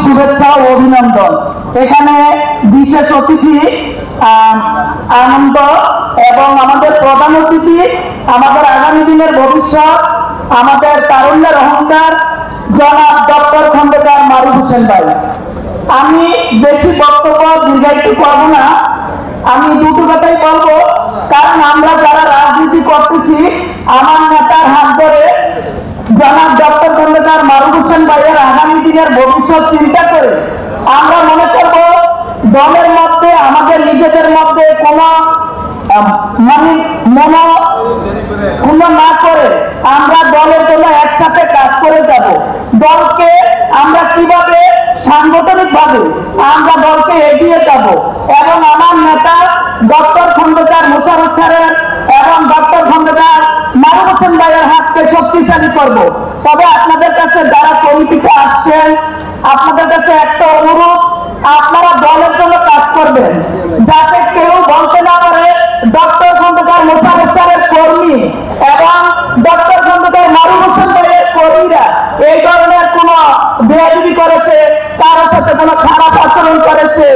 শুভেচ্ছা ও অভিনন্দন। এখানে বিশেষ অতিথি আনন্দ এবং আমাদের প্রধান অতিথি, আমাদের আগামী দিনের ভবিষ্যৎ, আমাদের তারুণ্যের অহংকার জনাব ডক্টর খন্দকার মারুফ হোসেন ভাই। আমি বেশি বক্তব্য দীর্ঘায়িত করব না, আমি দুটো কথাই বলবো। কারণ আমরা যারা রাজনীতি করতেছি, আমার নেতার হাত ধরে জনাব ডক্টর খন্দকার মারুফ হোসেন ভাইয়ের আগামী দিনের ভবিষ্যৎ চিন্তা করে আমরা মনে করব দলের মধ্যে আমাদের নিজেদের মধ্যে কোনো না করে আমরা দলের জন্য একসাথে কাজ করে যাব। দলকে আমরা কিভাবে সাংগঠনিক ভাবে আমরা দলকে এগিয়ে যাব এবং আমার নেতা ডক্টর খন্দকার মোশাররফ স্যারের এবং ডক্টর খন্দকার মারুফ হোসেন ভাইয়ের হাতকে শক্তিশালী করব। তবে আপনাদের কাছে যারা কমিটিতে আসছেন, আপনাদের কাছে একটা অনুরোধ, আপনারা দলের জন্য কাজ করবেন, যাতে কেউ বলতে না পারে ডক্টর খন্দকার মোশাররফ স্যারের কর্মী এবং ডক্টর খন্দকার মারুফ হোসেন ভাইয়ের কর্মীরা এই ধরনের কোন বেয়াদবি করেছে, কারো সাথে কোনো খারাপ আচরণ করেছে,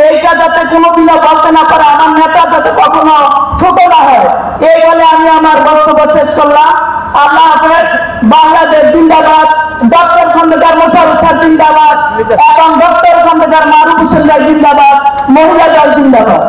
এইটা যাতে কোনোদিনও বলতে না পারে, আমার নেতা যাতে কখনো ছোট না হয়, এই বলে আমি আমার বক্তব্য শেষ করলাম। আল্লাহ হাফেজ। বাংলাদেশ জিন্দাবাদ, ডক্টর খন্দকার মোশাররফ স্যার জিন্দাবাদ এবং ডক্টর খন্দকার মারুফ হোসেন ভাই জিন্দাবাদ, মহিলা দল জিন্দাবাদ।